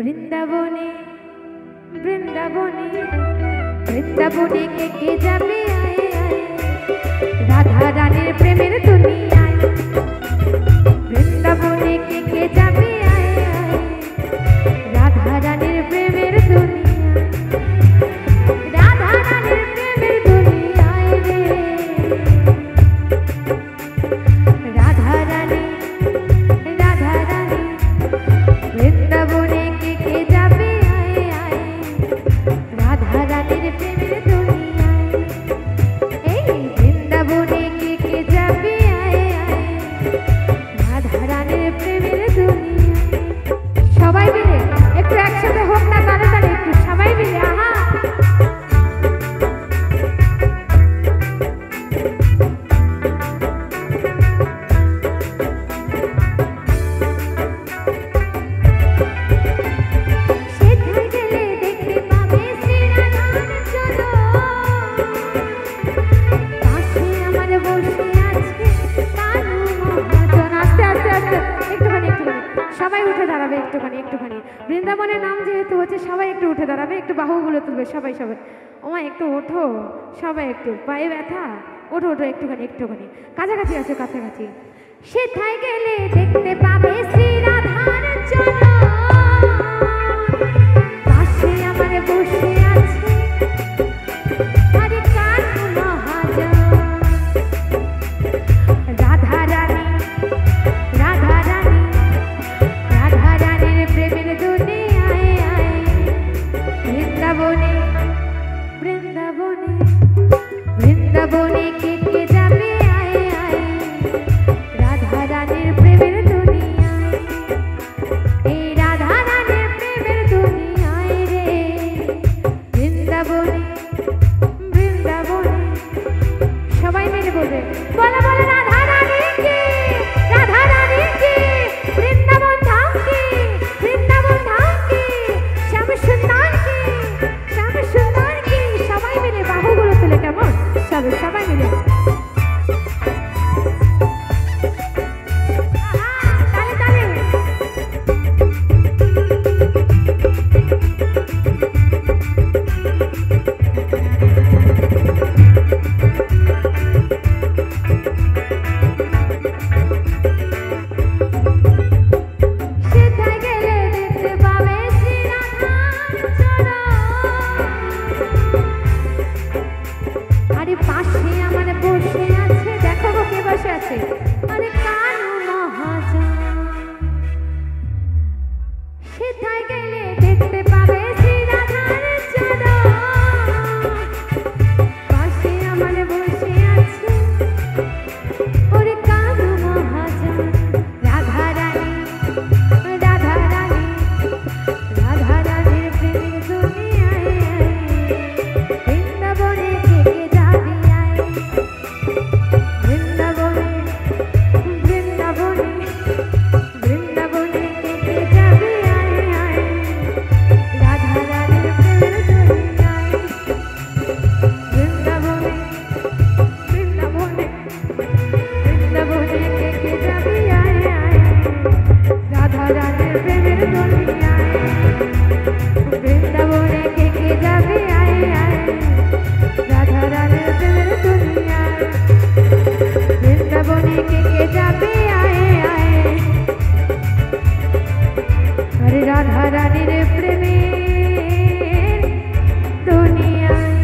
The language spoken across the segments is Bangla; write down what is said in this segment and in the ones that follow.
বৃন্দাবনে বৃন্দাবনে বৃন্দাবনে কে যাবে আয়ে আয়ে রাধা রানীর প্রেমের দুনিয়ায় বৃন্দাবনে কে যাবে আয়ে আয়ে রাধা রানীর প্রেমের দুনিয়ায় রাধা রানীর প্রেমের দুনিয়ায় রে রাধা রানী বৃন্দাবনে কে যাবে আয়ে আয়ে রাধা রানীর প্রেমের দুনিয়ায় এই বৃন্দাবনে কে যাবে আয়ে আয়ে রাধা রানীর প্রেমের দুনিয়ায় সবাই মিলে একটু একসাথে হোক না তালে তালে একটু সবাই মিলে আহা সবাই উঠে দাঁড়াবে একটুখানি বৃন্দাবনের নাম যেহেতু হচ্ছে সবাই একটু উঠে দাঁড়াবে একটু বাহুগুলো তুলবে সবাই ওমা একটু ওঠো সবাই একটু পায়ে ব্যথা ওঠো একটুখানি কাছাকাছি আছে কাছাকাছি সেথায় গেলে দেখতে পাবে শ্রী রাধার চরণ পাশে আমার বসে আছে আরে কার মহাজন রাধা রানী প্রেমের দুনিয়ায় আয়ে বৃন্দাবনে বৃন্দাবনে বৃন্দাবনে কে যাবে আয়ে আয়ে রাধা রানীর প্রেমের দুনিয়ায় এই রাধা রানীর প্রেমের দুনিয়ায় রে বৃন্দাবনে বৃন্দাবনে সবাই মিলে বলবে বলো বলো রাধা রানী কি রাধা রানী কি বৃন্দাবন ধাম কি বৃন্দাবন ধাম কি শ্যাম সুন্দর কি সবাই মিলে বাহুগুলো তুলে কেমন চলো সবাই মিলে রাধা রানীর প্রেমের দুনিয়ায়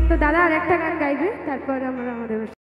তো দাদা আর একটা গান গাইবে তারপর আমরা আমাদের